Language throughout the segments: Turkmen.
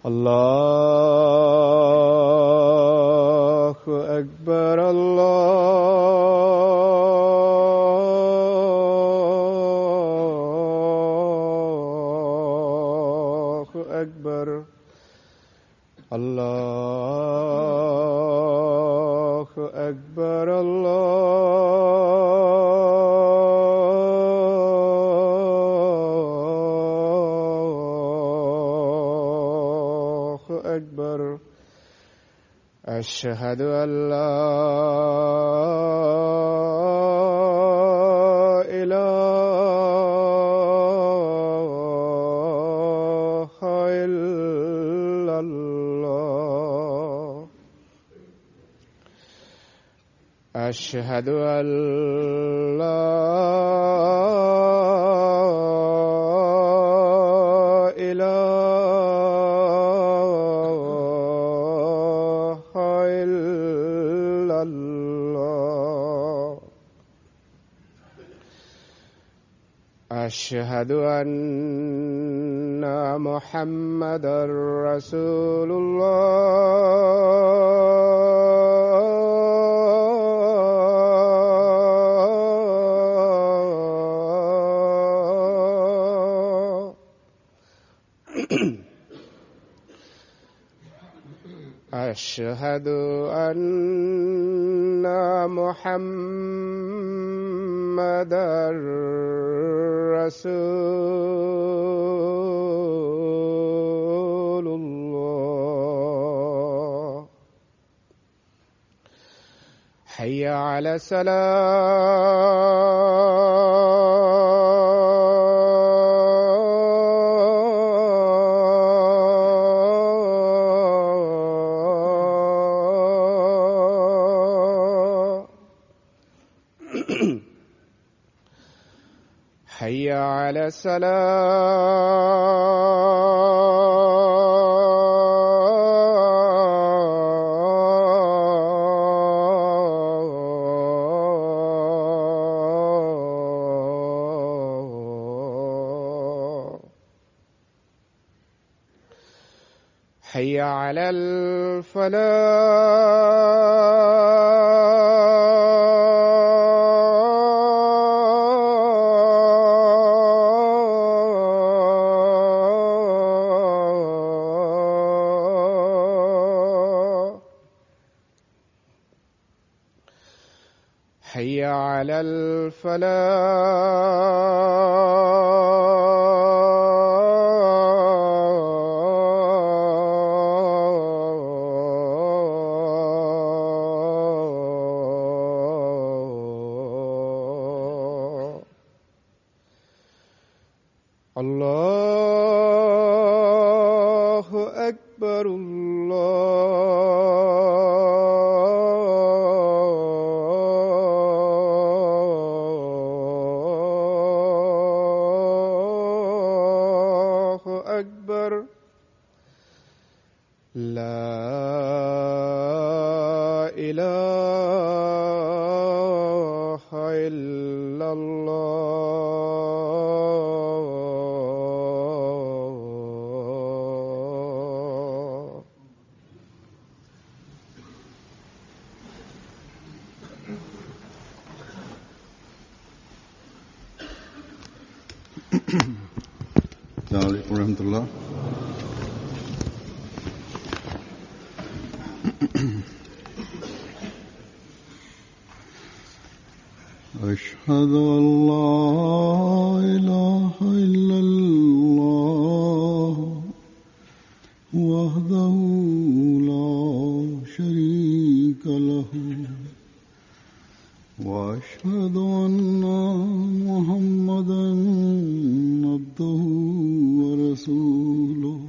الله أكبر الله أكبر الله أكبر الله أكبر. أشهد أن لا إله إلا الله. أشهد أن لا إله إلا الله. أشهد أن محمدًا رسول الله. أشهد أن محمدًا رسول الله. حي على حي على حي على حي على الله أكبر الله أكبر. لا إله إلا الله. السلام عليكم ورحمة الله. أشهد أن لا إله إلا الله وحده لا شريك له وأشهد أن محمدًا عبده ورسوله.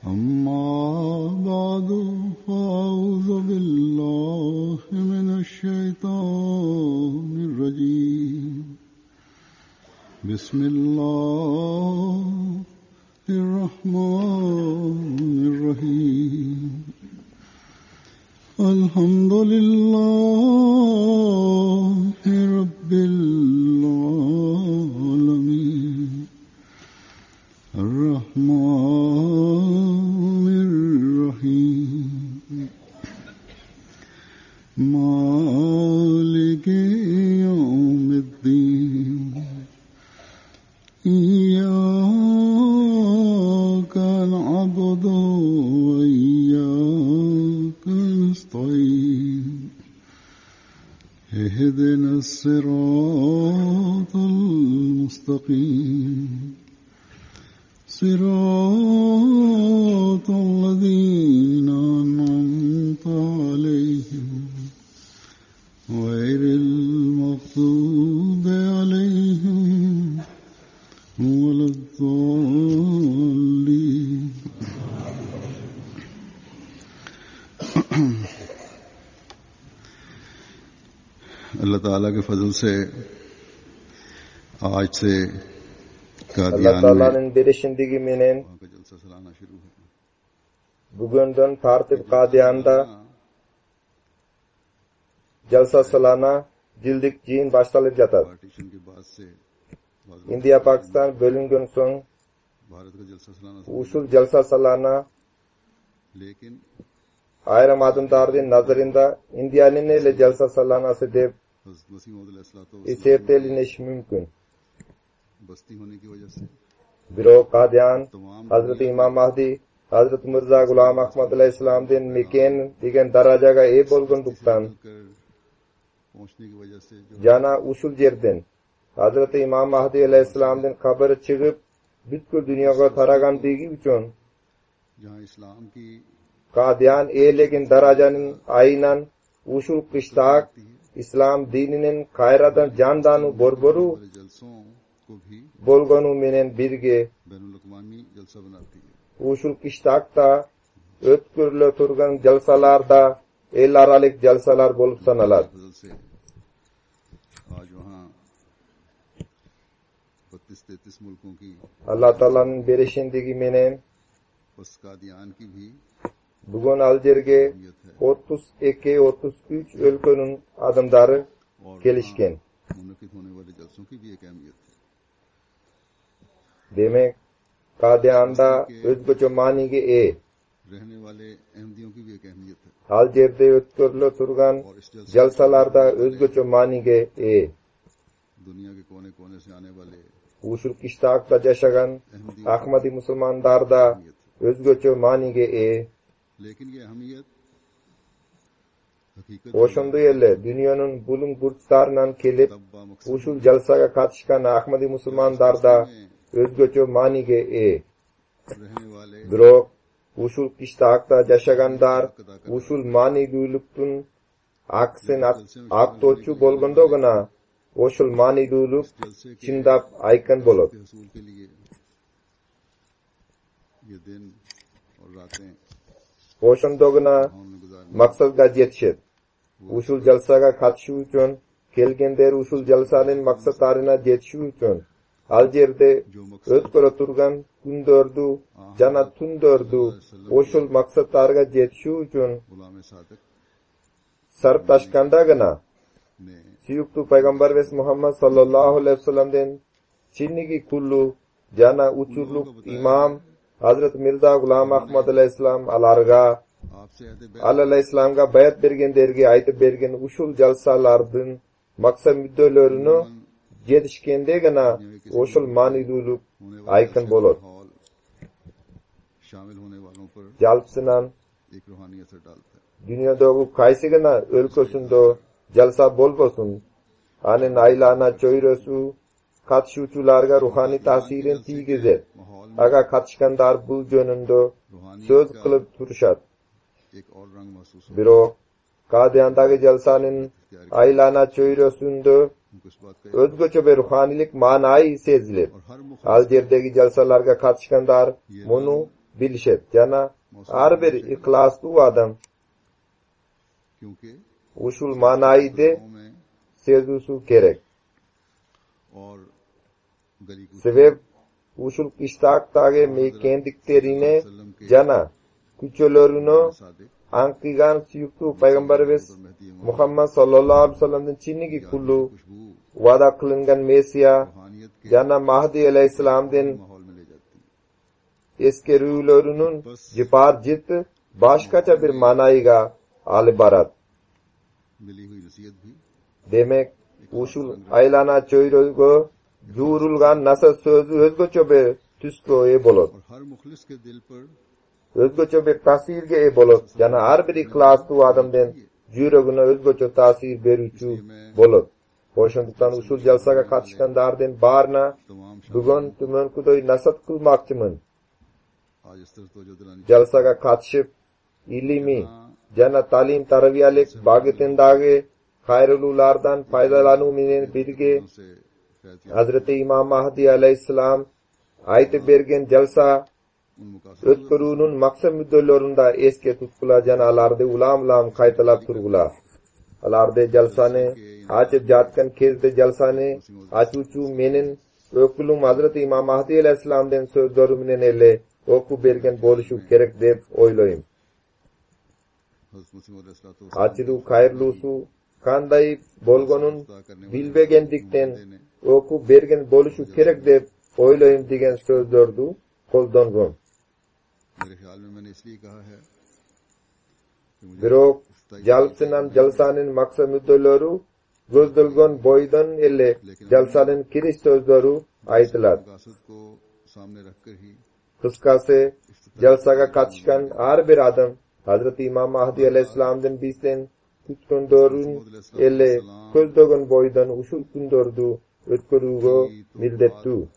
أما بعد فأعوذ بالله من الشيطان الرجيم. بسم الله الرحمن الرحيم. الحمد لله رب العالمين نعبد وإياك نستعين اهدنا الصراط المستقيم صراط الذين أنعمت عليهم غير المغضوب عليهم ولا الضالين अल्लाह ताला के फजल से आज से Allah कादियान में Ta'ala'nın berişindigi menen वहाँ का जलसा सालाना शुरू है। bugünden tartip Kadiyan'da jalsa salana jildik jiyin başlanıp jatar. Partition के बाद से India Pakistan bölüngön soň Bharat का जलसा सालाना usul jalsa salana लेकिन ayram adamdardyn nazarynda Indiýanyň ele jalsa salanasy dep हज़रत मसीह मौद अलैहिस्सलातु isepdeliniş mümkün. बस्ती होने की वजह से Biro Kadiyan, तमाम Hazreti İmam Mahdi, Hazreti Mirza Gulam Ahmad Aleyhisselam'dan Meken digen darajaga e bolgonduktan कर पहुंचने की वजह से जो jana usul jerden Hazreti İmam Mahdi Aleyhisselam'dan habary çygyp бүткүл dünýäge taragandigi üçin जहाँ इस्लाम की Kadiyan elegin darajanyň aýynan usul kıştak İslam dininin kaýradan jandanu borboru बड़े जलसों को भी bolgonu menen birge बैनुल अक़वामी जलसा बनाती है। usul kıştakda ötkürle turgan jalsalarda el aralyk jalsalar bolup sanalar. फजल से आज वहाँ 32-33 मुल्कों की Allah Ta'ala'nın berişindigi menen बस कादियान की भी bugun Aljerge अहमियत है 32-33 өлkönün adamdary और gelişken. मुनक़िद होने वाले जलसों की भी एक अहमियत है। Demek Kadiyan'da özgöçe manigi रहने वाले अहमदियों की भी एक अहमियत है Aljer'de ötkürle turgan और इस जलसे jalsalarda özgöçe manigi दुनिया के कोने कोने से आने वाले usul kıştakda yaşagan Ahmadi Müslümanlarda özgöçe manigi लेकिन ये अहमियत हकीकत Oşundu yerle dünyanın bulun burçlarından kelip तब्बा मकसद usul jalsaga katışkan Ahmadi Müslümanlarda özgöçe manigi रहने वाले Birok usul kıştakda yaşagandar usul manigülüktün aksin aktoçu bolgondoguna oşul manigülük जलसे के çindap aykın bolot. हसूल के लिए ये दिन और रातें Oşundoguna हमने गुजारनी maksatga yetişet. Usul jalsaga katışu üçün kelgender usul jalsanın maksatlarına yetişu üçün Aljer'de जो मकसद ötkörü turgan gündördü jana tündördü oşul maksatlarga yetişu üçün गुलाम सादिक sarptaşkandagına ने Suyuktu Peygamber ve Muhammed sallallahu aleyhi ve sellem'den Çinnigi kullu jana uçurluk imam Hazret Mirza Gulam Ahmad aleyhisselam alarga आपसे अहद Allah aleyhisselamga bayat bergenlerge aytıp bergen usul jalsalardın maksat müddelerini yetişkendegina oşul maniduluk होने aykın bolot. माहौल शामिल होने वालों पर Jalpsınan एक रूहानी असर डालता है। dünyadagi qaysigina ölkösündo jalsa bolbosun. Anin aylana çoyrosu katışucularga ruhani tasirin tiygizet. माहौल में Aga katışkandar bu jönündo रूहानी söz kılıp turuşat. एक और रंग महसूस होता Biro Kadiyan'dagi jalsanın aylana çoyrosundo है। उनको इस बात का özgöçe bir ruhanilik manayı sezilir. और हर मुख Aljer'deki jalsalarga katışkandar bunu bilişet. Jana har bir ihlaslı adam क्योंकि usul manayı de गाँव में sezusu gerek. और गली कूच Sebep usul kıştaktage mekendiklerine jana küçölörünü Sadiq ankigan suyuktu Peygamberimiz Muhammed sallallahu aleyhi ve sellem'den Çinnigi kullu खुशबू vada kılıngan Mesiya रूहानियत के jana Mahdi aleyhisselam'den माहौल में ले जाती है। eskerülerinin cipar cit başkaça bir manayıga alibarat. मिली हुई नसीहत भी Demek usul aylana çoyrogo jurulgan nasa sözü özgöçe bir tüskoye bolot. और हर मुखलिस के दिल पर özgöçe bir tasirge e bolot. Jana har bir ihlaslı adamden jürögüne özgöçe tasir berүүчү bolot. Oşonduktan usul jalsaga katışkanlardan barına bugun tümönkudoy nasat kılmakçımın. आज इस तरह तवज्जो दिलानी Jalsaga katışıp ilimi jana talim tarbiyalik bagitindagi hayrululardan faydalanu menen birge से Faiz Hazreti İmam Mahdi aleyhisselam aytip bergen jalsa उन मुकासद ötkürүүnün maksat müddetlerinde eske tutkula janalarda ulam kaytalap turgula. Alarda jalsani açıp jatkan kezde jalsani açuçu menin ökülüm Hazreti İmam Mahdi aleyhisselamdan sözleri menen ele oku bergen boluşu kerek dep oyloyum. हज़रत मसीह अलैहिस्सलातु Açılu hayırlusu kanday bolgonun bilbegendikten oku bergen boluşu kerek dep oyloyum degen sözlerdi koldongon. मेरे ख्याल में मैंने इसलिए कहा है कि मुझे Birok jalsınan jalsanın maksat müddetleri gözdülgön boydan elle jalsanın kiriş sözleri aytılar. मुकासद को सामने रखकर ही Kıskası jalsaga katışkan her bir adam Hazreti İmam Mahdi aleyhisselam'dan bizden tutkundörün elle közdögön boydan usul kündördü ötkürүүgө mildettü.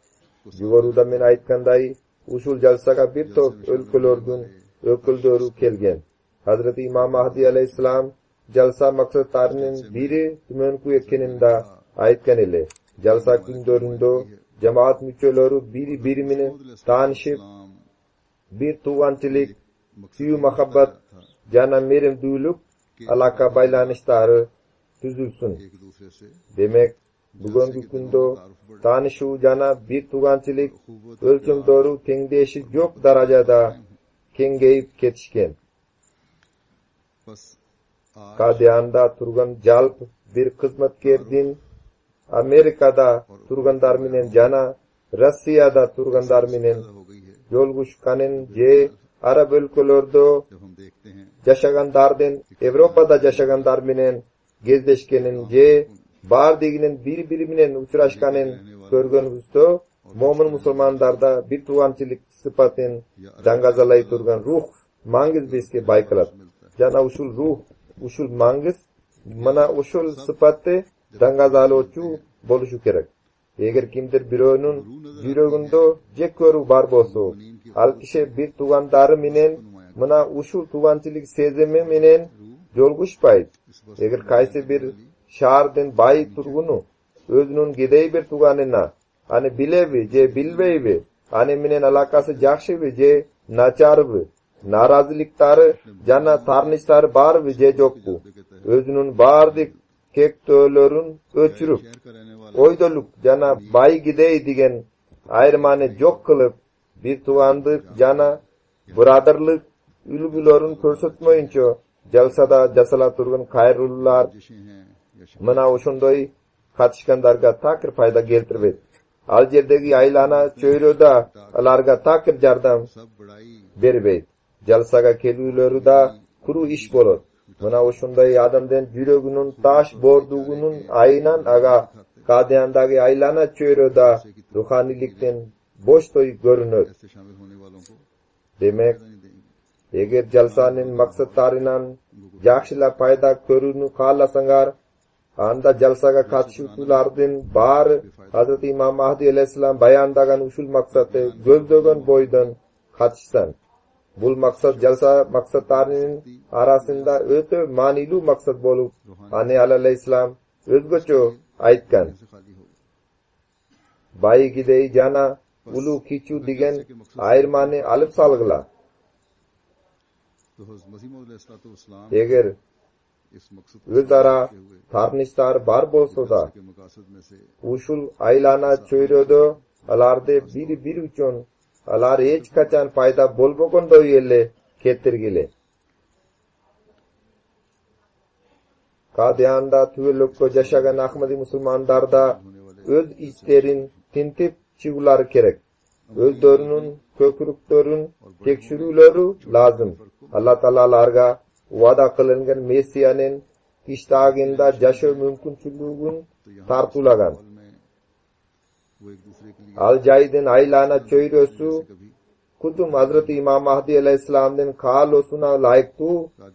Yugoruda men aytkanday usul jalsaga bir top өлkölördün öküldörü kelgen. Hazreti İmam Mahdi aleyhisselam jalsa maksatlarının biri tümönkü ekeninde aytkan ele. Jalsa kündöründө cemaat müçölörü biri birimini tanışıp bir tuğançılık, suyu muhabbat, jana merimdүүлük alaka baylanışları tüzülsün. एक दूसरे से Demek bugünkü kündө tanışуу jana bir tuğançılık ölçümdörü tengdeşi yok darajada kengeyip ketişken. बस आज Kadiyanda turgan jalp bir kızmatkerdin Amerikada turgandar menen jana Rossiyada turgandar menen हो गई है yolguşkanin je Arab өлkölörдө जब हम देखते हैं jaşagandardan Avropada jaşagandar menen gezdeşkenin je bar deginin bir-biri menen uçuraşkanin körgönübüzdө momin musulmandarda bir tuğançılık sıfatın dangazalay turgan ruh mangiz beske baykalat. Jana usul ruh, usul mangiz mana usul sıfatı dangazaloçu boluşu kerek. Eger kimdir biröөнүн жүрөгүндө жек көрүү бар болсо, ал киши бир туугандары менен мына ушул тууганчылык сезими менен жолугушпайт. Эгер кайсы бир шаардын бай тургуну өзүнүн кедей бир тууганына аны билеби же билбейби, аны менен алакасы жакшыбы же начарбы, наразылыктары жана тарнычтары барбы же жокпу, өзүнүн баардык кектөөлөрүн өчүрүп शहर का रहने वाला oydoluk jana bay gidey digen ayrımani jok kılıp bir tuğandık jana buradarlık ülgülörün körsetmöyünçö jalsada jasala turgun kayrullar जैसे हैं या mına oşundoy katışkandarga takır fayda keltiribet. Al jerdegi aylana çöyröda alarga takır jardam सब बड़ाई beribet. Jalsaga kelүүлөрü da kuru iş bolot. Mına oşundoy adamdan жүрөгүнүн taş bordugunun ayınan aga Kadiyandagi aylana çöyröda ruhanilikten boştoy görünür. ऐसे शामिल होने वालों को Demek नहीं देंगे eger jalsanın maksatlarından jakşıla payda körünü kalasangar anda jalsaga katışuculardan bar Hazreti İmam Mahdi aleyhisselam bayandagan usul maksatı gözdögön boydan katışsan. Bul maksat jalsa maksatlarının arasında öte manilu maksat bolup Hani aleyhisselam özgöçö aytkan. से खाली हो Bay gidey jana ulu kichu digen ayırmanı alıp salgıla. तो हज़रत मसीह अलैहिस्सलाम Eger इस मकसद özara tarnışlar bar bolsa da के मकासद में से usul aylana çöyrödö alarda bir üçün alar hiç kaçan payda bolbogondoy elle kettirgile. Kadiyanda tüvelükko jaşagan Ahmadi musulmandarda öz içlerin tintip çıgulары kerek. Özdörünün kökürüktörün tekşürүүлөрü lazım. Allah Taalalarga vada kılıngan Mesiyanın iştagında jaşoo mümkünçülüğün tartulagan. में वो एक दूसरे के लिए Al jaydın aylana çöyrösü Kudum Hazreti İmam Mahdi Aleyhisselam'ın kalosuna layıktı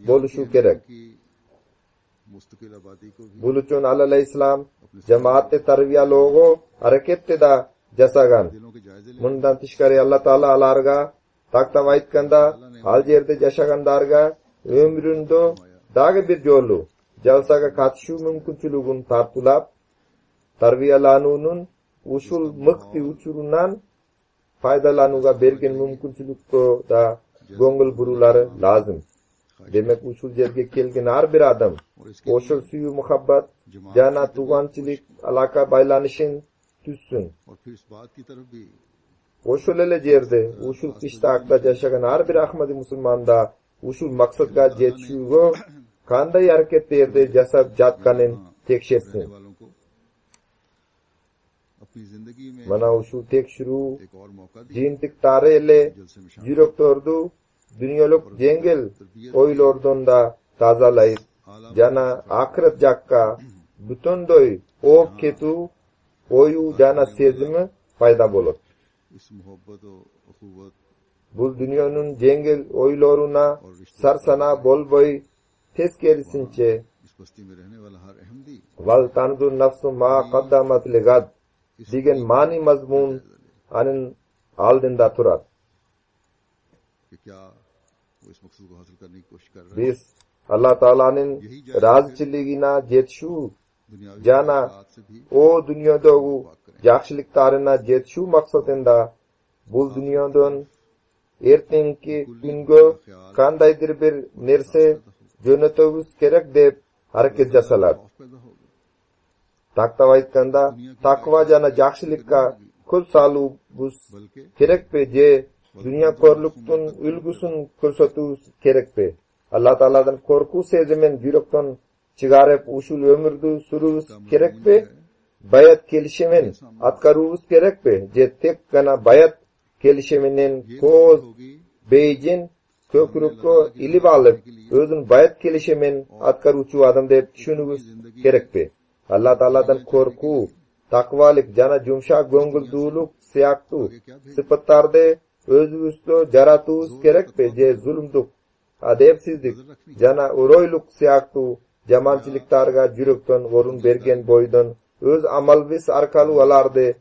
boluşu gerek. मुस्तकिल आबादी को भी Bunun için Ali Aleyhisselam cemaatte tarbiya logo harekette da jasagan. दिलों के जायजे ले Bundan tışkari Allah Taala alarga taktam aytkanda hal yerde jasagandarga ömründe dağı bir jolu jalsaga katışu mümkünçülüğün tartulap tarbiyalanunun usul mıkti uçurundan faydalanuga bergen mümkünçülükte da gongul burulары lazım. Demek usul yerge kelgen har bir adam oşul suyu muhabbat jana tuğançilik alaka baylanışın tüssün. और फिर इस बात की तरफ भी Oşul ele yerde usul kıştakta yaşagan har bir Ahmadi Müslümanda usul maksatga jetşugo kanday hareket yerde jasab jatkanen tekşetsin. वालों को अपनी जिंदगी में Mana usul tekşuru एक और मौका दिया jintik tare ele जलसे में शामिल Jüroktordu dünyoluk jengel oylordonda tazalayıp jana ahiret jakka butundoy op ketu oyu jana sezimi fayda bolot. इस मोहब्बत और अखुवत Bul dünyanın jengel oyloruna sarsana bolboy tez kelisinçe इस बस्ती में रहने वाला हर Ahmadi val tanzur nafsu ma qaddamat ligad digen mani mazmun anin aldında turar. कि क्या वो इस मकसद को हासिल करने की कोशिश कर रहा है Biz Allah Teala'nın razıçılığına jetşu दुनियावी jana हाथ से भी o dünyadagi yaxshiliklarına jetşu maqsadında bu dünyadan ertenki günge kandaydir bir nerse jönötövüz gerek dep hareket jasalar. खौफ पैदा होगा Taktav aytkanda takva jana yaxshilikka kul salu bus बल्कि gerek pe je dünya korluktun ülgüsün kursatuz gerek pe. Allah Teala'dan korku sezimin yürekten çıgarıp usul ömürdü sürüz gerek pe. Bayat kelişimin atkaruvuz gerek pe. Je tek gana bayat kelişiminin koz beyjin kökürükko ilip alıp özün bayat kelişimin atkaruçu adam dep düşünüvüz gerek pe. Allah Teala'dan korku, takvalik jana jumşak gongulduğuluk siyaktu sıfatlarda özüstü jaratuz gerek pe je zulümdük adepsizlik jana uroyluk siyaktu jamançılıklarga jürökten orun bergen boydan öz amalvis arkalu alardı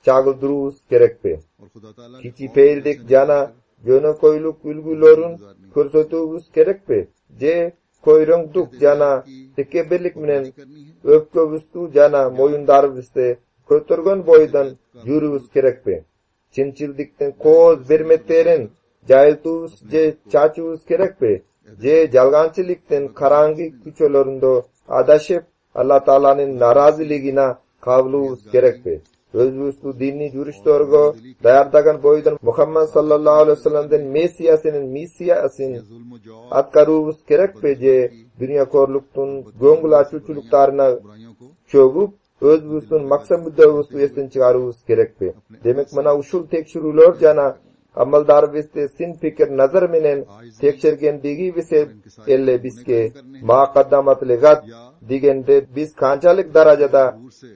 çagıldıruz gerek pe. और खुदा ताला ने Kiçi peyldik jana jönö koyluk ülgülörün körsötübüz gerek pe. Je koyrongduk jana tekebirlik menen करनी है öpköbüstü jana moyundarыбызды kötörgön boydan yürübüz gerek pe. Çinçildikten koz bermetlerin jayıltubuz je çaçubuz gerek pe. Je jalgançılıktan karangi küçölöründö adaşıp Allah Teala'nın naraziligina kavlubuz gerek pe. Özbüstü dini juristörgö dayardagan boydan Muhammed sallallahu aleyhi ve sellem'den mesiyasının misiyasın जुल्म जौर atkarubuz gerek pe je dünya korluktun göngül açuçuluklarına बुराइयों को çögüp özbüstün maksat müddevüstü esten çıgarubuz gerek pe. Demek mana usul tekşürülör jana amaldarbizde sin fikir nazar menen tekşergendigi bise elle bizke ma qaddamat ligat digende biz kançalik darajada दूर से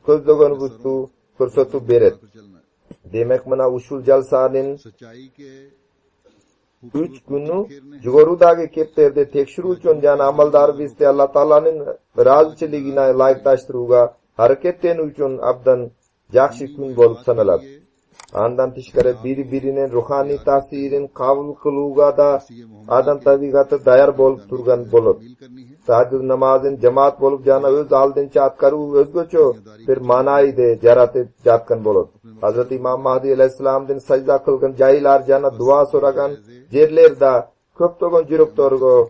közlögönübüzü körsötüp beret. पर चलना है Demek mana usul jalsanın सच्चाई के 3 günü jogorudagi kepterde tekşürүү üçün jana amaldarbizde Allah Taala'nın razıçılığına layıklaştırууга hareketlenүү üçün abdan jakşı gün bolup sanalar. Andan tışkara bir-birinin ruhani tasirin kabul kılууга da adam tabigatı dayar bolup turgan bolup. मील करनी है Tahajjud namazın cemaat bolup jana öz aldınça atkaruu özgöçö bir manaydı jaratıp jatkan bolup. Hazreti İmam Mahdi Aleyhisselam'dan sajda kılgın jaylar jana dua soragan jerlerde köptögön jüröktorgo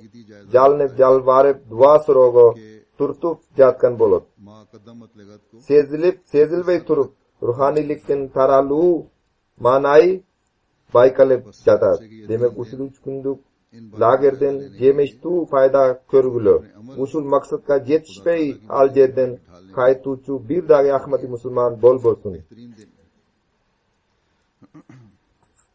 jalnıp jalvarıp dua sorogo turtup jatkan bolup. माँ कदमत लगत को Sezilip sezilbey turup ruhanilikten taraluu manayı baykalıp jatar. Demek usul 3 gündük lagerden jemeştu fayda körgülö. Usul maksatga jetişpey al jerden kaytuçu bir dagi Ahmadi Müslüman bol bolsun. बेहतरीन दिन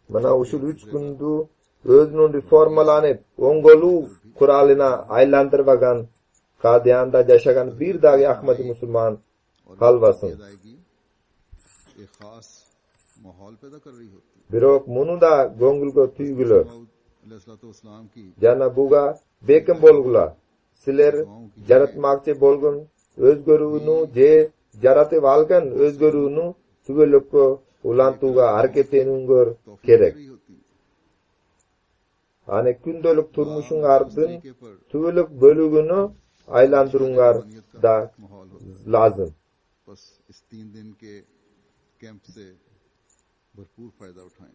Mana usul 3 gündü özünün reformalanıp ongolu kuralına aylandırbagan Kadiyanda yaşagan bir dagi Ahmadi Müslüman kalbasın. अदायगी एक खास माहौल पैदा कर रही होती है Бирок муну да көңүлгө түйгүлө. अलैहिस्सलाम की Жана буга бекем болгула. Силер жаратмакчы болгон өзгөрүүнү же жаратып алган өзгөрүүнү түгөлөккө улантууга аракеттенүүңөр керек. Аны күндөлүк турмушуңардын түгөлүк бөлүгүнү айландырууңар да лазым. बस इस 3 दिन के कैंप से भरपूर फायदा उठाएं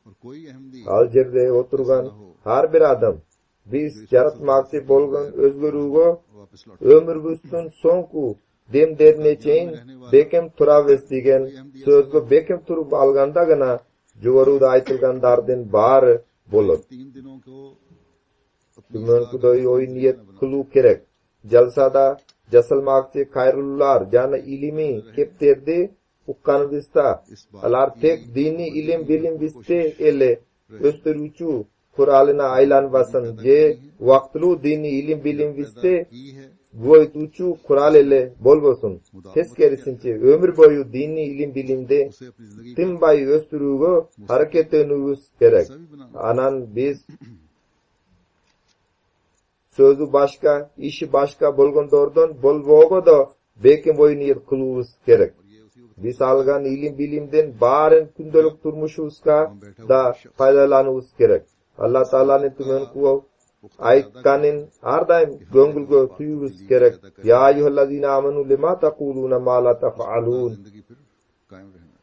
और कोई अहमदी Ал жерде отурган ар бир адам биз жаратмакчы болгон өзгөрүүгө वापस लौट өмүрүбүздүн соңку демдерине чейин бекем турабыз деген сөзгө бекем туруп алганда гана жогоруда айтылгандардын баары болот. 3 दिनों को Түмөнкүдөй ой ниет кылуу керек. Жалсада жасалмакчы кайрылуулар жана илимий кептерди укканыбызда алар тек диний илим билимибизди эле өстүрүүчү куралына айланбасын же убактылуу диний илим билимибизди की है көбөйтүүчү курал эле болбосун. Тескерисинче өмүр бою диний илим билимди उसे अपनी जिंदगी тынбай өстүрүүгө аракеттенүүбүз керек. Анан биз сөзү башка, иши башка болгондордон болбоого да бекем ой ниет кылуубуз керек. Биз алган илим билимдин баарын күндөлүк турмушубузга да пайдалануубуз керек. Алла Тааланын түмөнкү айтканын ар дайым көңүлгө түйүүбүз керек. Я айюхаллазина аману лима тaqулuna ма ла тафалун. जिंदगी फिर कायम रहना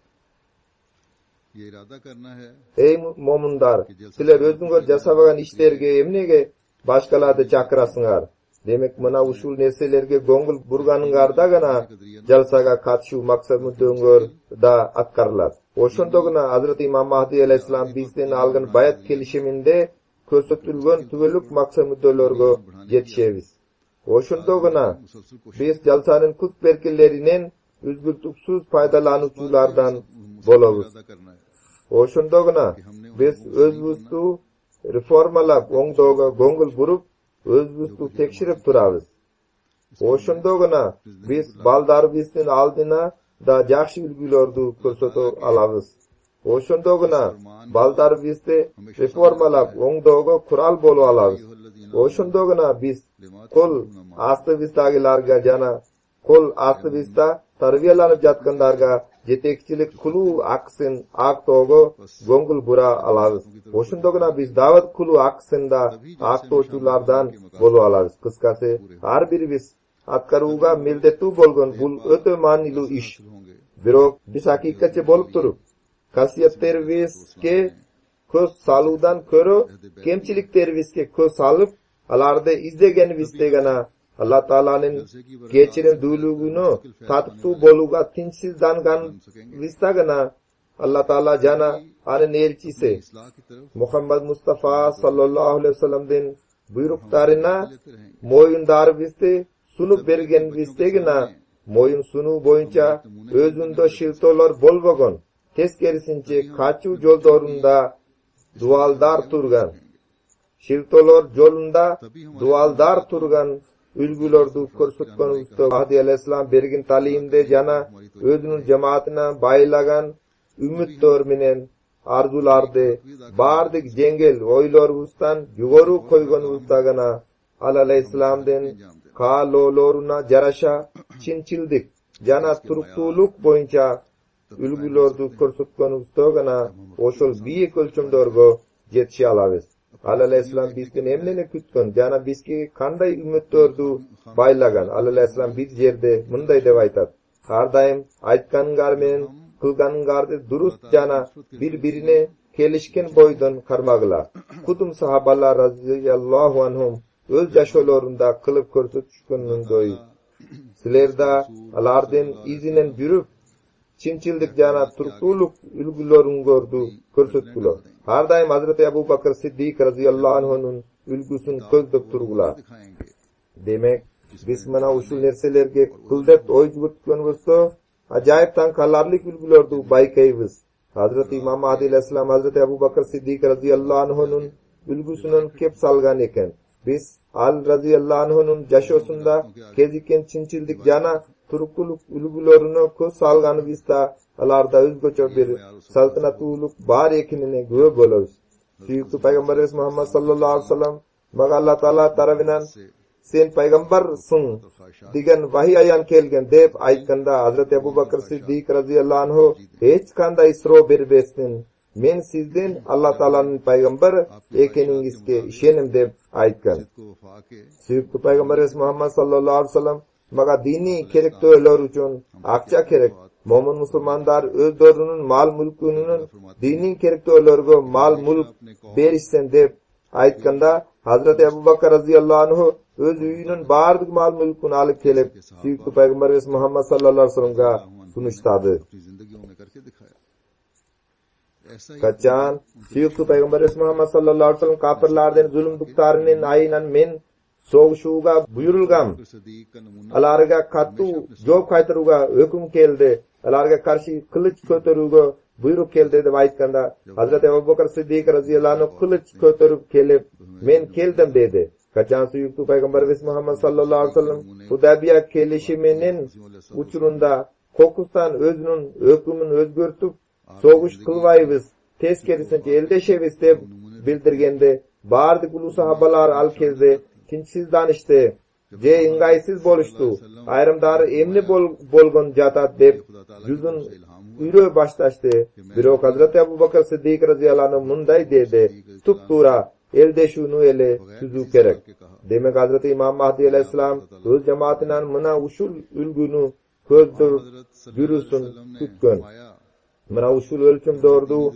ये इरादा करना है Ey момундар, силер өзүңөр жасабаган иштерге эмнеге башкаларды чакырасыңар? Демек мына ушул нерселерге көңүл бурганыңарда гана жалсага катышуу максат мүддөңөр да аткарылат. Ошондо гана Азырет Имам Махди алейхиссалам бизден алган баят келишиминде көрсөтүлгөн түгөлүк максат мүддөлөргө жетишебиз. Ошондо гана मुसलसल कोशिश биз жалсанын күч беркелеринен үзгүлтүксүз пайдалануучулардан болобуз. अदा करना है Ошондо гана биз өзүбүздү реформалап оңдоого көңүл буруп, өзүбүздү текширип турабыз. Ошондо гана биз балдарыбыздын алдына да жакшы үлгүлөрдү көрсөтө алабыз. Ошондо гана балдарыбызды реформалап оңдоого курал боло алабыз. Ошондо гана биз кол астыбыздагыларга жана кол астыбызда тарбияланып жаткандарга жетекчилик кылуу акысын актоого көңүл бура алабыз. Ошондо гана биз дават кылуу акысында актоочулардан боло алабыз. Кыскасы, ар бирибиз аткарууга милдеттүү болгон бул өтө маанилүү иш. होंगे Бирок биз акыйкатчы болуп туруп, касиеттерибизге көз салуудан көрө кемчиликтерибизге көз салып, аларды издегенибизде гана Алла Тааланын кечиримдүүлүгүнө татыктуу болууга тинчсизданганыбызда гана Алла Таала жана анын элчиси इस्लाह की तरफ Мухаммад Мустафа саллаллаху алейхи вассаламдын буйруктарына लेते रहेंगे моюндарыбызды сунуп бергенибизде гана моюн сунуу боюнча өзүндө шылтоолор болбогон, тескерисинче качуу жолдорунда дуалдар турган. Шылтоолор жолунда дуалдар турган үлгүлөрдү көрсөткөнүбүздө Махди алейхиссалам берген талимде жана өзүнүн жамаатына байлаган үмүттөр менен арзуларды баардык жеңил ойлорубуздан жогору койгонубузда гана Ал алейхиссаламдын каалоолоруна жараша чынчылдык жана туруктуулук боюнча үлгүлөрдү көрсөткөнүбүздө гана ошол бийик өлчөмдөргө жетише алабыз. Ал алейхиссалам бизден эмнени күткөн жана бизге кандай үмүттөрдү байлаган? Ал алейхиссалам бир жерде мындай деп айтат: ар дайым айтканыңар менен кылганыңарды дуруст жана бири-бирине келишкен бойдон кармагыла. Кудум сахабалар разияллаху анхум өз жашоолорунда кылып көрсөтүшкөнүндөй силер да алардын изинен жүрүп чынчылдык жана туруктуулук үлгүлөрүңөрдү көрсөткүлө. Ар дайым Азырет Абу Бакыр Сиддик разияллаху анхунун үлгүсүн көздөп тургула. दिखाएंगे Демек, биз мына ушул нерселерге кыл деп ой жүгүрткөнүбүздө ажайып таң каларлык үлгүлөрдү байкайбыз. Азырет Имам Махди алейхиссалам Азырет Абу Бакыр Сиддик разияллаху анхунун үлгүсүнөн кеп салган экен. Биз ал разияллаху анхунун жашоосунда кезиккен чынчылдык жана turukluk ulgularını köz salgany bizde alarda özgöçe bir saltanatuluk bar ekinine göö bolabız. Süýükli Paýgamberimiz Muhammad sallallahu aleyhi ve sellem maga Allah Taala tarapynan sen paýgambarsyň digen wahy aýan kelgen dep aýtkanda Hazrat Ebu Bakr Siddiq radıyallahu anhu hiç kanday suro berbestin. Men sizden Allah Taalanyň paýgambar ekeniňizge işenim dep aýtgan. Süýükli Paýgamberimiz Muhammad sallallahu aleyhi ve sellem maga dini kerektöler üçin akça kerek. Momin musulmandar özlörünün mal mülkünün dini kerektölerge mal mülk berişsen dep aýtkanda Hazrat Ebu Bakr radıyallahu anhu öz üýünün bardyk mal mülküni alyp kelip süýükli Paýgamberimiz Muhammad sallallahu aleyhi ve sellemge sunuşdady. Kaçan süýükli Paýgamberimiz Muhammad sallallahu aleyhi ve sellem kafirlardan zulümdüklerini aýynan men soğuşuga buyurulgam. Alarga kattu job kaytaruga höküm keldi. Alarga karşı kılıç köterüge buyruk keldi dep aýtkanda Hazrat Ebu Bakr Siddiq radıyallahu anhu kılıç köterüp kelip men keldim dedi. Kaçan süýükli Paýgamberimiz Muhammad sallallahu aleyhi ve sellem Hudabiya kelişiminin uçurunda Kokustan özünün hökümini özgörtüp soğuş kılbaýbys, teskerisiňçe eldeşebiz dep bildirgende bardyk ulu sahabalar al kezde tinçsiz danışdy. Je ыңгайсыз boluşdy. Aýrymdary emni bolgon jatat dep yüzün üýrö başlaşdy. Birok Hazrat Ebu Bakr Siddiq radıyallahu anhu munday dedi. Tuptura eldeşүүnü ele tüzүү kerek. Demek Hazrat İmam Mahdi aleyhisselam öz jemaatynyň mına uşul ülgünü közdürüp yürüsün tutgön. Mına uşul ölçüm doğurdu.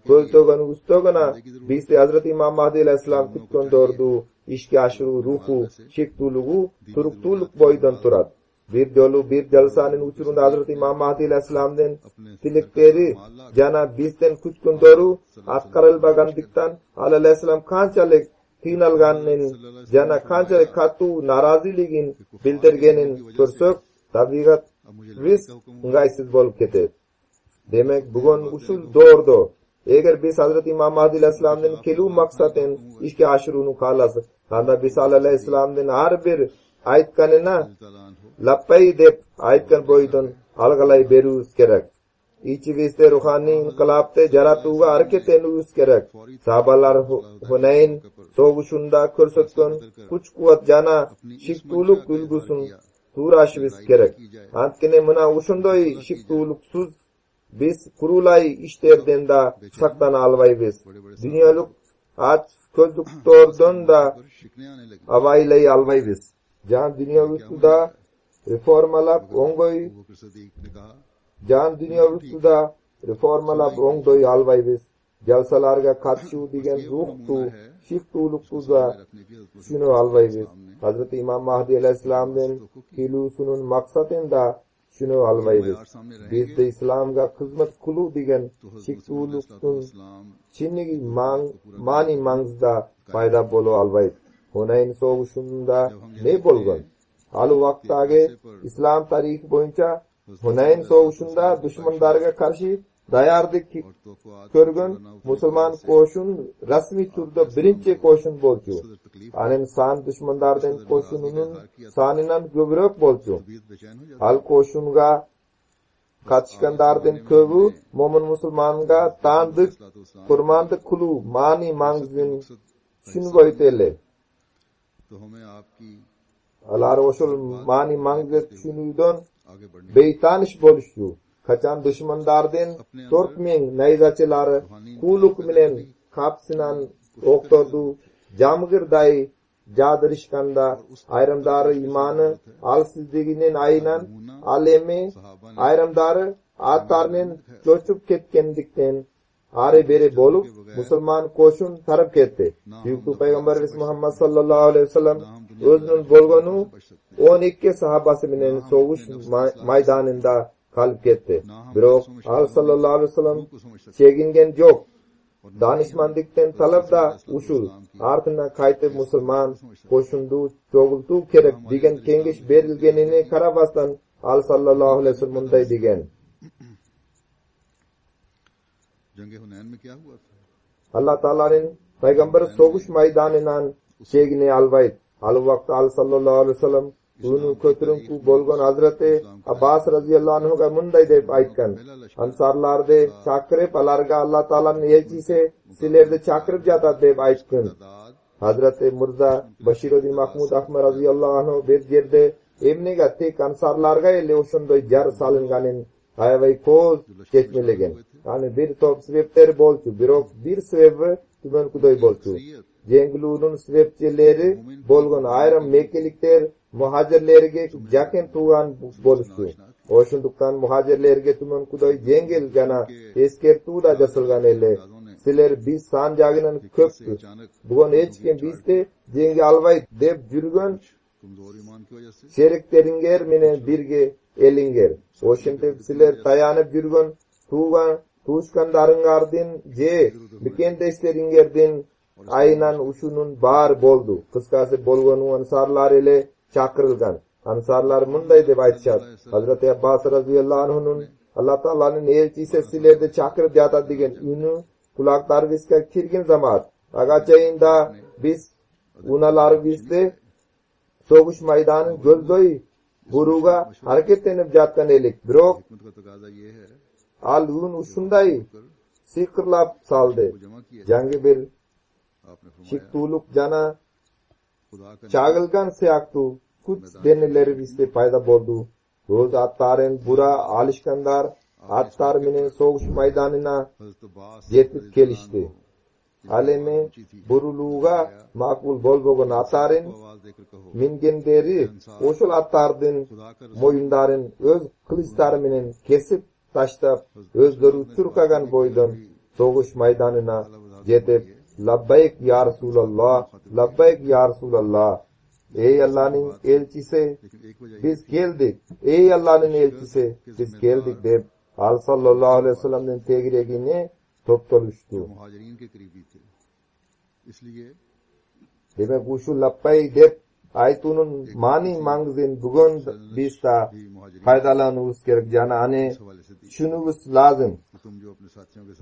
Közdögen ustogana bizde Hazrat İmam Mahdi aleyhisselam tutgön doğurdu. İşki aşırı ruhu, şektuluğu, turuktuluk boydan turat. Bir yolu bir jalsanyň uçurunda Hazrat İmam Mahdi aleyhisselamdan tilekleri jana bizden küçkün doğru atkarılbagandyktan aleyhisselam kançalyk kynalganyny jana kançalyk kattu naraziligin bildirgenin görsök tabiat biz ыңгайсыз bolup keter. Demek bugun usul doğurdu. Eger biz Hazrat İmam Mahdi aleyhisselamdan kelүү maksatyn işke aşyryny kalasak, anda biz aleyhisselamdan har bir aýtkanyna lappay dep aýtgan boýdan algalay berýüz kerek. İçibizde ruhani inkılapda jaratuga hareket etýüz kerek. Sahabalar Hunayn soğuşunda körsetken kuç kuwat jana şiktuluk ülgüsün turaşybyz kerek. Antkine mına uşundoy şiktuluksuz biz kurulay işlerden da saklana albaýbys. Dünýälük aç közdüklerden da awaýlay albaýbys. Jan dünýä üstünde reformalap oňdoý albaýbys. Jalsalarga katşuu digen ruhtu, şiktuluktuza şunu albaýbys. Hazrat İmam Mahdi aleyhisselamdan kelүүsünün maksatynda şunu albaýbys. Bizde İslamga hyzmat kulu digen şiktuluktun çinnigi mani maňyzda paýda bolu albaýdy. Hunayn soğuşunda ne bolgan? Alı wagtdagy İslam taryhy boýunça Hunayn soğuşunda düşmanlarga karşı daýardyk körgön musulman koşun rasmi turda birinci koşun boldy. Anem san düşmanlardan koşunynyň sanynyň göbrek boldy. Al koşunga katışkanlardan köbü momin musulmanga tandyk kurmandyk kulu mani maňyzyn şunu goýtele. Alar oşul mani maňyzy şunuydan beytaniş boluşdy. Kaçan düşmanlardan 4000 nayzaçylary kuluk bilen kapsynan oktordu. Jamgyrday jadyrışkanda aýrymdary imany alsyzliginen aýynan alemi aýrymdary atlarynyň göçüp ketgendikden ary beri bolup musulman koşun tarap ketdi. Süýükli Paýgamberimiz Muhammad sallallahu aleyhi ve sellem özünün bolgonu 12 sahabasy bilen soğuş maýdanynda kalıp ketdi. Birok al sallallahu aleyhi ve sellem çegingen jok. Danışmandykdan talap da uşul. Artyndan kaýtyp musulman koşundu çogultu kerek digen kengeş berilgenini karabasdan al sallallahu aleyhi ve sellem munday digen. Allah Taalanyň paýgamberi soğuş maýdanynan çegini albaýdy. Al wagt al sallallahu aleyhi ve sellem uni kötürünkü bolgon Hazreti Abbas radıyallahu anhuga munday dep aytgan. Ansarlardı çakırıp alarga Allah Taala'nın elçisi silerdi çakırıp jatat dep aytgan. Hazreti Mirza Bashiruddin Mahmud Ahmad radıyallahu anhu bir yerde emnega tek ansarlarga ele oşundoy jar salınganin ayvay koz geçmelegen. Yani bir top sebepler bolçu, birok bir sebebi tümen kudoy bolçu. Jengluunun sebepçileri bolgon ayram mekelikler muhacirlerge jaken tuğan boluştu. Oşunduktan muhacirlerge tümen kudoy jengel jana eskertuu da jasılgan ele. Siler biz san jagынан köptü. Bugun echkim bizde jenge albay dep jürgön şerikteringer menen birge elinger. Oşuntep siler tayanıp jürgön tuğan tuğuşkandarıngardin je bikendeşleringerden aynan uşunun bar boldu. Kıskası bolgonu ansarlar ele çakırılgan. Ansarlar munday dep aytışat. Hazreti Abbas radıyallahu anhu'nun Allah Taala'nın elçisi silerde çakırıp jatat degen ünü kulaklar bizge kirgin zamat. Agachayında biz unalar bizde soğuş maydanın gözdoy buruga hareketlenip jatkan elik. Birok al un uşunday sikirlap saldı. Jangi bir şiktuluk jana çağılgan seyaktu kuch denileri bizde payda boldu. Roz attaren bura alışkandar attar menen soğuş maydanına yetip kelişti. Aleme buruluğa makbul bolbogon attaren mingenderi oşul attardın moyundarın öz kılıçları menen kesip taştap özleri türkagan boydan soğuş maydanına yetip labbayk ya Resulallah, labbayk ya Resulallah. Ey Allah'ın elçisi biz geldik. Ey Allah'ın elçisi biz geldik dep Al sallallahu aleyhi ve sellem'den tegregini toptoluştu. Demek bu şu lappay dep aytunun mani mangzin bugun biz da faydalanırız gerek jana ane şunumuz lazım.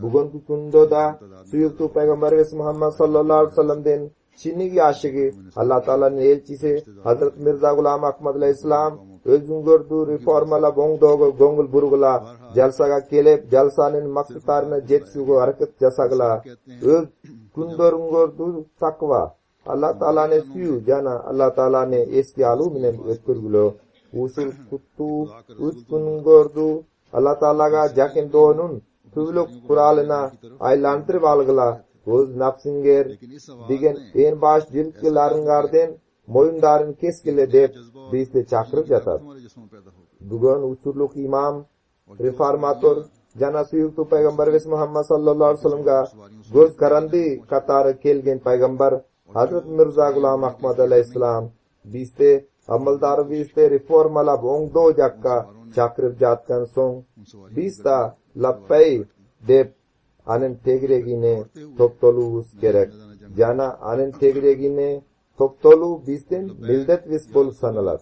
Bugünkü kunda da suyuktu Peygamberimiz Muhammed sallallahu aleyhi ve sellem'den Çinli aşığı Allah Taala'nın elçisi Hazret Mirza Gulam Ahmad aleyhisselam özün gördüğü reformala boңdogo gongul burgula jalsaga kelip jalsanın maksatlarına jetsugo hareket jasagla öz kundorum gördüğü takva Allah Taala'nı suyu jana Allah Taala'nı eski alu menen ötkürgülö usul kuttu uskun gördüğü Allah Taala'ga jakin doğunun tüvlük kuralına aylantırıp algıla öz nafsinger degen en baş jilkilaryňardan moyundaryn keskile dep bizde çakırıp jatat. Bugun uçurluk imam, reformator, jana suyuktu Peygamberimiz Muhammed sallallahu aleyhi ve sellem'ga göz karandy katary kelgen Peygamber Hazret Mirza Gulam Ahmad aleyhisselam bizde amaldar bizde reformalap oňdo jakka çakırıp jatgan soň biz da lappay dep anen tegregine toptoluğuz gerek. Jana anen tegregine toptoluğu bizden mildet vis bolup sanalar.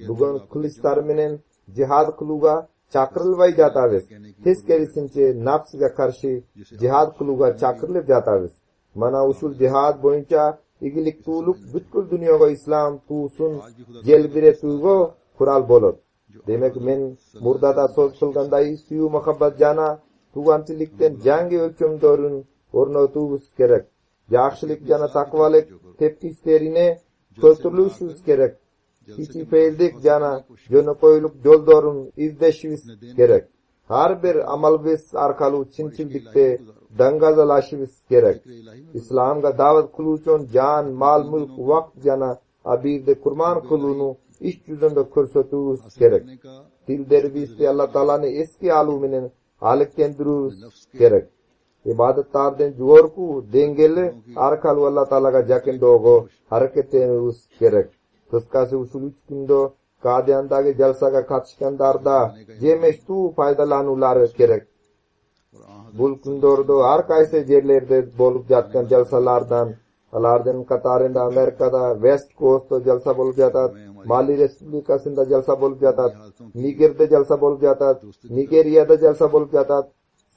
Bugun kılıçlar menen jihad kılıuga çakırılbay jatabız. Teskerisinçe nafsga karşı jihad kılıuga çakırılıp jatabız. Mana usul jihad boyunca igilik tuğuluk bütkül dünýäge islam tuğsun gelbire tuğgo kural bolot. Demek men murdada söz kılganday suyu muhabbat jana tuğançylikten jangi ölçümdörün ornatubuz gerek. Yaxşylyk jana takwalyk tepkislerine kötürlüşüz gerek. Hiçi feildik jana jönököýlük joldoryň izdeşibis gerek. Har bir amalbis arkaly çinçilikde dangazalaşybys gerek. İslamga dawat kıluşan jan, mal, mülk, wagt jana abirde kurman kılınuny iş yüzünde körsetibis gerek. Dilderbisde Allah Taala'ny eski alu menen haliklendiribis gerek. İbadetlerden jogorku dengeli arkaly Allah Taala'ga jakindogo hareketlenibis gerek. Kıskası usul 3 gündo Kadiyan'daki jalsaga katışkandarda jemeştu faydalanulary gerek. Bul gündordo har kaysi jerlerde bolup jatkan jalsalardan alardan katarında Amerikada West Coast'ta jalsa bolup jatat, Mali Respublikasında jalsa bolup jatat, Niger'de jalsa bolup jatat, Nigeriyada jalsa bolup jatat,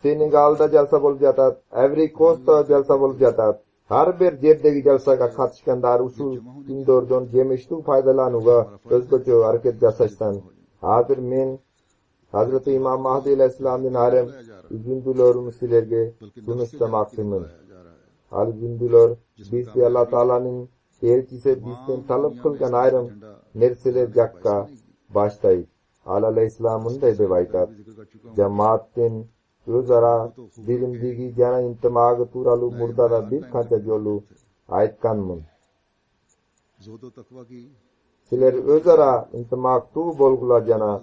Senegal'da jalsa bolup jatat, Ivory Coast'ta jalsa bolup jatat. Har bir yerdegi jalsaga katışkanlar uşul gündörden jemişli faydalanuga özgöçö hareket jasaştan. Hazır men Hazreti İmam Mahdi aleyhisselam'ın harem üzüntülerimi silerge sunuştamakdymyn. Al üzüntüler bizde Allah Taala'nın elçisi bizden talep kılgan ayrım nerseler jakka başlayıp. Al aleyhisselam'ın da deb aytar. Cemaatin özara bilimdigi jana intimagı turalı murdada bir kança jolu aytkanmyn. Siler özara intimak tu bolgular jana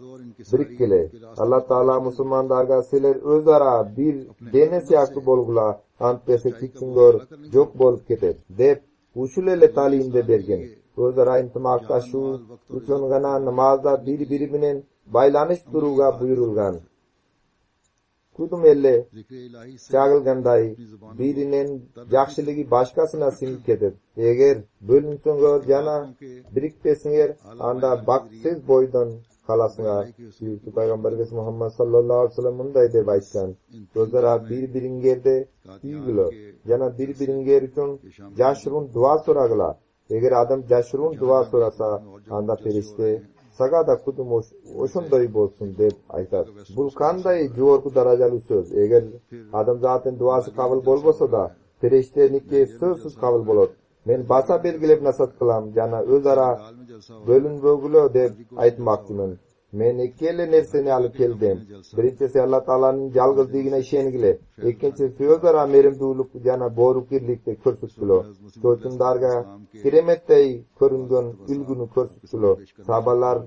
birikkile. Allah Taala musulmanlarga siler özara bir dene siyaklı bolgular antese kiçingör jok bolup keter dep uşulele talimde bergen. Özara intimakta şu üçün gana namazda biri bilen baylanış duruga buyurulgan. Kudum elle çağılganday birinin yaxşılığı başkasına singip ketip. Eger bölünsöngör jana birikpesiңер, anda baksız boydan kalasыңар. Büyük Peygamberimiz Muhammed sallallahu aleyhi ve sellem munday deb aytgan. Özara bir-biriңерде süýgüler. Jana bir-biriңер üçün jaşrun dua soragılar. Eger adam jaşrun dua sorasa, anda ferişte sagada kudum oşunday bolsun deb aytar. Bul kanday jogorku darajalı söz. Eger adam zaten duası kabul bolbosa da ferişte nikke sözsüz kabul bolot. Men basa belgilep nasat kılam, jana özara bölünbögülö deb aytmaktymyn. Men ikkele nerseni alıp keldim. Birinçisi Allah Taala'nın jalgızlygina işengile. Ekkinçisi özara merimdүүлük jana borukirlikte körsütkülö. Çoçundarga kiremettey körüngön ülgünü körsütkülö. Sahabalar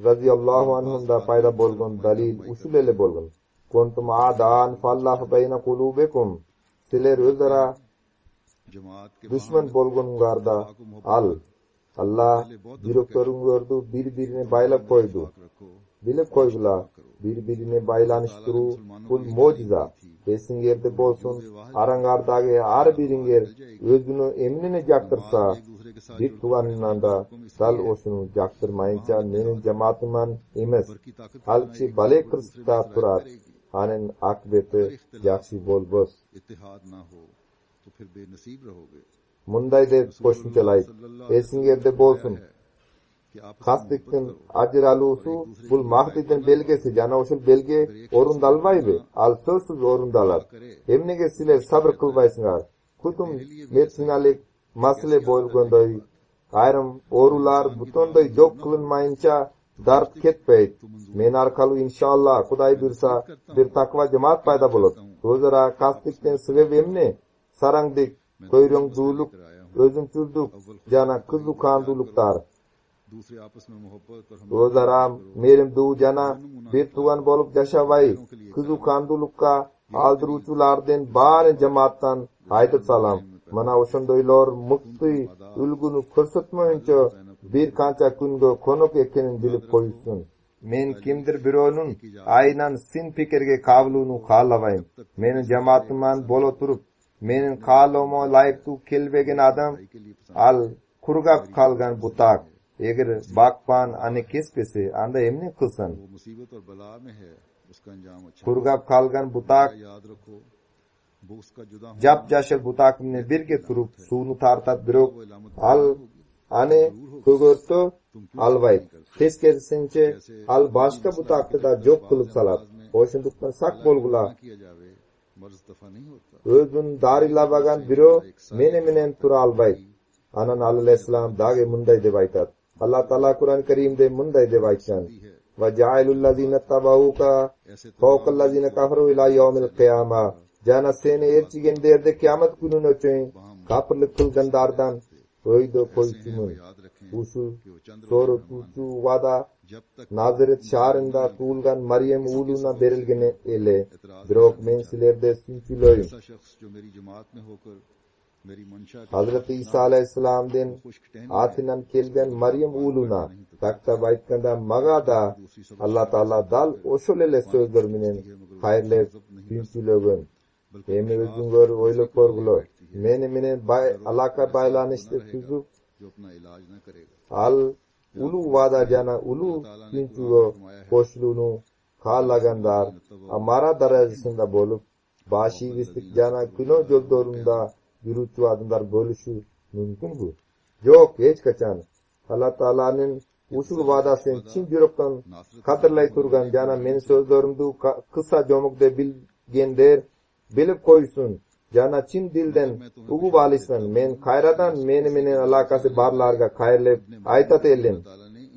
radiyallahu anhum da payda bolgon dalil usulele bolgon. Kuntum adan fallahu bayna kulubikum. Siler özara düşman bolgonlarga al. Allah yürekleriňerdi bir-birine baylap koydu. Bilip koydular. Bir-birine baylanıştıruu bul mojiza. Esiňerde bolsun, araňardagy har biriňer özüni emnine jaktyrsa, bir tuganyndan da dal oşunu jaktyrmaýynça meniň jamaatyman emes. Halçy bale kırsypda turar. Anen akbeti jakşy bolbos. Munday deb koşunçalayıp, esiňerde bolsun. Kastıktin ajr alusu bul Mahdi'den belgesi, jana oşul belge orundalmayby, al sözsüz orundalar. Emnege siler sabr kılbaysıňar. Kutum medsinalik masale bolgondoy, ayrım orular butondoy jok kılınmayınça dart ketpeyt. Men arkaly inşallah Hudaý buyursa bir takva cemaat payda bolot. Özara kastıktin sebep emne? Sarangdik, köýreňdүүлük, özümçüldük, jana kızukanduluklar. Özara merimdүү jana bir tugan bolup jaşabay, kızukandulukka aldırıçulardan bari cemaattan aytıp salam. Mana oşondoýlar mukty ülgünü körsetmeýinçe bir kança küngö konuk ekenin bilip koýsun. Men kimdir birönün aynan sin pikirge kabuluny halabaýym. Meni jamaatyman bolo turup menin kalama layıktu kelbegen adam al kurgap kalgan butak. Eger bakpan ane kespesi anda emne kılsan. Kurgap kalgan butak jap jaşıl butak mine birge turup suunu tartat birok al ane kögörtö albayt. Teskerisinçe al başka butakta da jok kılıp salat. Oşunduktan sak bolgula. Özün darilabagan biro menen tura albayt. Anan aleyhisselam dage munday deb aytat. Allah Taala Kur'an-ı Kerim'de munday deb aytgan. Ve ja'alul lezine tabauka fawqal lezine kafaru ila yawmil qiyama. Jana seni elçigenderde kıyamet gününe çöň kafirlik kılgandardan öýde koýsumyn. Uşu soru tutu wada Nazaret şahrında tuğulgan Maryam uluna berilgeni ele. Birok men silerde sünkülöýüm. Hazreti İsa aleyhisselam'den atinan kelgen Maryam uluna takta baytkanda maga da Allah Taala dal oşolele sözler menen hayrlep sünkülögön. Emi özüňөр oýlap görgüle. Menen alaka baylanyşdy tüzüp al ulu vada jana ulu sünkügö koşuluny kalagandar amara darajasynda bolup başygystyk jana küno joldorunda yürütçü adımlar bölüşü mümkün bu. Yok, hiç kaçan. Allah Ta'ala'nın usul vadasin çin yürekten kadırlay turgan jana meni sözlerimdi kısa jomukda bilgenler bilip koysun. Jana çin dilden ugu balisın. Men kayradan meni alakası barlarga kayırlep aytat elin.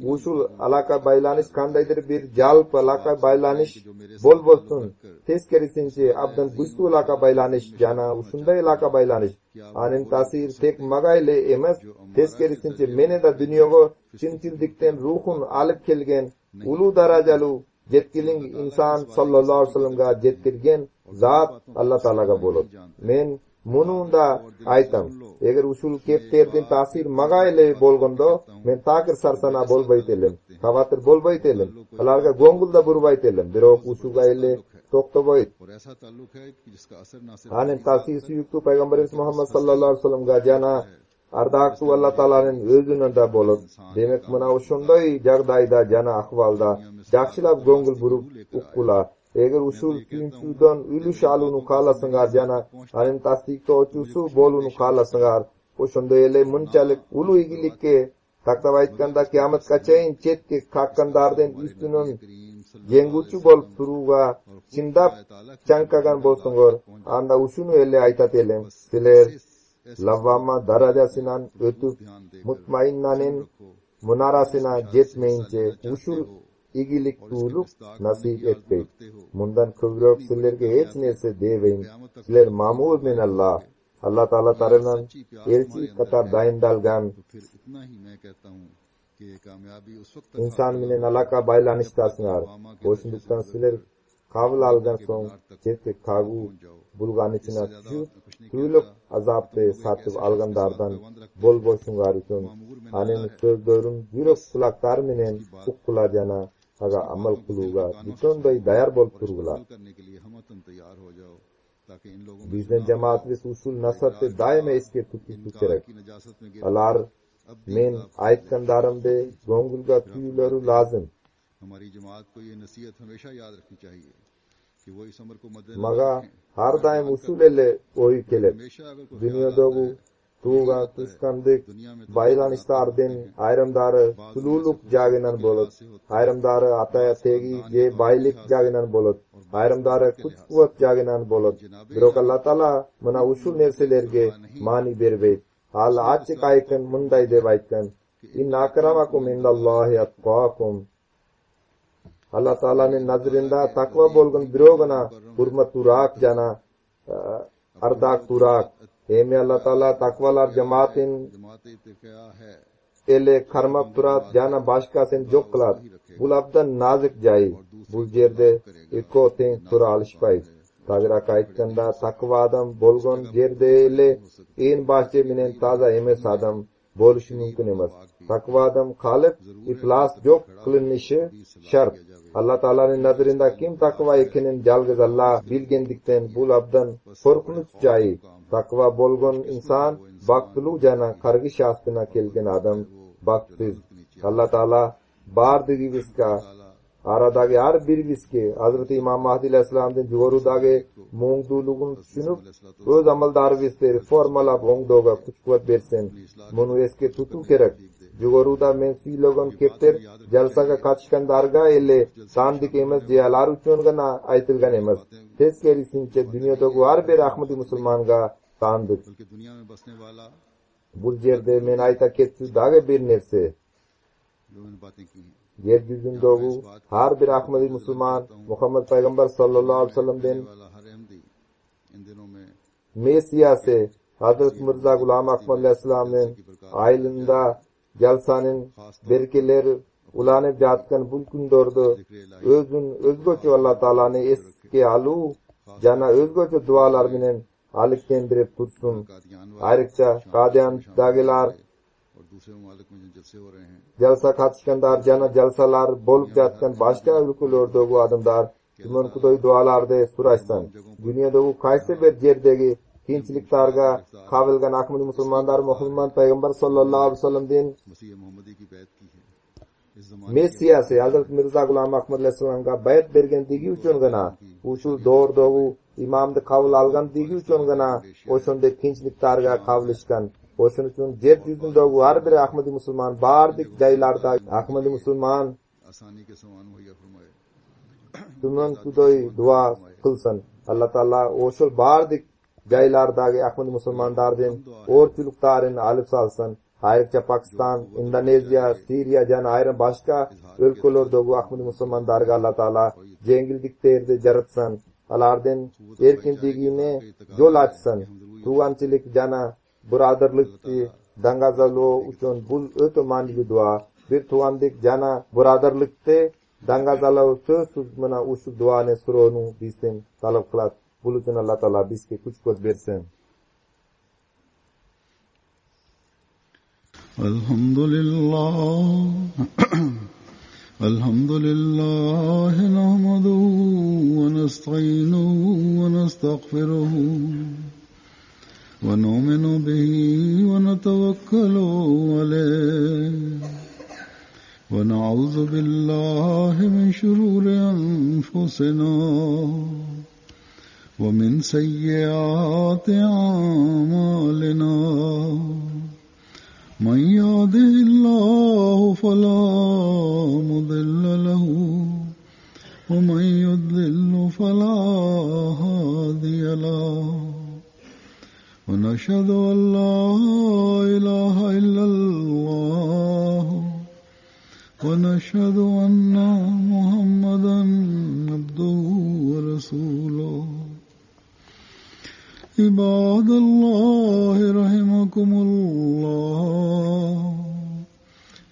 Usul alaka baylanış kandaydır bir jalp alaka baylanış bol bolsun. Teskerisince abdan bustu alaka baylanış jana usunday alaka baylanış. Anin tasir tek magayle emas teskerisince meni da dünyoga çinçildikten ruhun alıp kelgen ulu darajalu jetkiling insan sallallahu aleyhi ve sellemga jetkirgen zat Allah Ta'alaga bolot. Men mununda aytam. Eger usul kepterdin tasir magayle bolgondo men takir sarsana bolbaytelim. Xavatır bolbaytelim. Alarga gongulda burbaytelim. Birok usulga elle toktoboyt. Anin tasir suyuktu Peygamberimiz Muhammed sallallahu aleyhi ve sellemga jana ardaqtu Allah Ta'ala'nın özününde bolot. Demek mına uşunday jagdayda jana ahvalda jakşılap gongul burup ukkula. Eger usul suyunçudan ülüş alunu kalasıngar jana anin tasdikto oçusu bolunu kalasıngar. Oşunday ele munçalik ulu igilikke taktaba aytkanda kiyamet çayin chetke kakkandarden üstünün jenguçu bolup turuga çindap çankagan bolsungor. Anda uşunu ele aytat elem. Siler lavvama darajasinan ötüp mutmainnanin munarasına jetmeyince usul igilik tuğuluk nasip etpeyt. Mundan kövrök sizlerge hiç nese deveyin. Sizler mamur minallah. Allah Ta'ala tarafından elçi katar dayındalgan insan minen alaka baylanıştasınlar. Boşunduktan sizler kabul algan son chetke kagu bulgan içine tüşüp tuğuluk azapte satıp algandardan bol boşungar üçün anin sözlerim yürek kulaktar minen ukkula jana aga amal kuluga bitonday dayar bol turgular. Bizden cemaatimiz usul nasartte daima eski tutuşu gerek. Alar men aytkandarımda gongulga tüyülörü lazım. Maga har daim usul ele oyu kelep. Dünyadagu tuğga tuşkandık baylanışlardan ayrımdarı sululuk jaginan bolot. Ayrımdarı ataya tegi je baylik jaginan bolot. Ayrımdarı kuç-kuvat jaginan bolot. Birok Allah Ta'ala mına usul nerselerge mani berbeyt. Hal açık ayken munday deb aytkan. İnna akramakum indallahi atqakum. Allah Ta'ala'nın nazarında takva bolgun birogana hurmat turak jana ardak turak. Emi Allah Ta'ala takvalar cemaatin ele karmak turat jana başka sen jok kılar. Bul abdan nazik jayi. Bul jerde eko ten tura alışpay. Tagira kayıtkanda takva adam bolgon jerde ele en bahçe minen taza emes adam boluşu mümkün emas. Takva adam kalıp iflas jok kılınışı şart. Allah Ta'ala'nın nazarında kim takva ekenin jalgız Allah bilgendikten bul abdan korkunç jayi. Takva bolgon insan baktulu jana kargish astına kelgen adam baktsiz. Allah Ta'ala bardigi viska aradagi har bir viske Hazreti İmam Mahdi Aleyhisselam'dan jugorudagi moңdulugun düşünüp öz amaldar visleri formalap oңdoga kuch-kuvat bersin. Munu eske tutu kerek. Jugoruda men suylogon kepter jalsaga kaçkandarga ele sandik emas jealar uchun gana aytilgan emas. Teskerisinche dunyodagu har bir Ahmadi musulmanga sandik. Bu jerde men ayta ketdi dagi bir nerse. Yer yüzündeki her bir Ahmadi Müslüman Muhammed Peygamber sallallahu aleyhi ve sellem'den Mesiyası Hazreti Mirza Gulam Ahmad Aleyhisselam'ın aylında jalsanın berkeleri ulanıp jatkan bu kundordu özgöçü Allah Ta'ala'nı eski alu jana özgöçü dualar bilen alık kendirip tutsun. Ayrıca Qadiyandagilar jalsa katışkandar jana jalsalar bolup jatkan başka ülkelerdeki adamlar tuman kudoy dualarda suraşsan. Dünyadagi qaysi bir jerdegi qiyinchiliklarga qabilgan Ahmadi musulmonlar Muhammad Peygamber sallallahu aleyhi ve sellem'den Mesiyasi Hazreti Mirza Gulam Ahmad Aleyhisselam'ga bayat bergendigi uchun gana ushul dordagi imamda kabul algan digi üçün gana oşonda tinchliklarga kavlishgan. Oşun üçün yer yüzündagi har bir Ahmadi musulmon bardik joylarda Ahmadi musulmon आसानी के सामान मुहैया फरमाए। tuman kudoy dua qilsin. Allah Taala oşul bardik joylardagi Ahmadi musulmonlardan o'rchiliklarni olib salsin. Ayrıca Pakistan, Indoneziya, Suriya jan ayrim boshqa өлkölerdagi Ahmadi musulmonlarga Allah Taala jengilliklerni jaratsin. Alardan erkinligini yo'l ochsin. Tuğanchilik jana birodarlikni dangazalo uchun bu o'ta ma'naviy duo. Bir tuğandik jana birodarlikni dangazalo so'zsiz mana o'sha duoni so'rovni bizdan talab qiladi. Buning uchun Allah Taala bizga kuch bersin. الحمد لله نحمده ونستعينه ونستغفره ونؤمن به ونتوكل عليه ونعوذ بالله من شرور أنفسنا ومن سيئات أعمالنا من يهده الله فلا مضل له ومن يضلل فلا هادي له ونشهد أن لا إله إلا الله ونشهد أن محمدا عبده ورسوله عباد الله رحمكم الله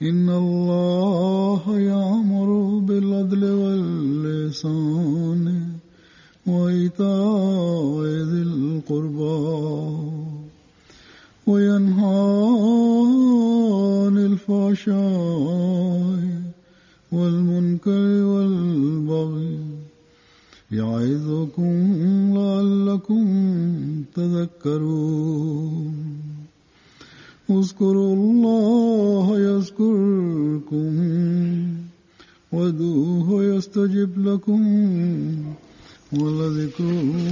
إن الله يأمر بالعدل والإحسان وإيتاء ذي القربى وينهى عن الفحشاء والمنكر والبغي يعظكم لعلكم تذكرون اذكروا الله يذكركم وادعوه يستجب لكم ولذكر الله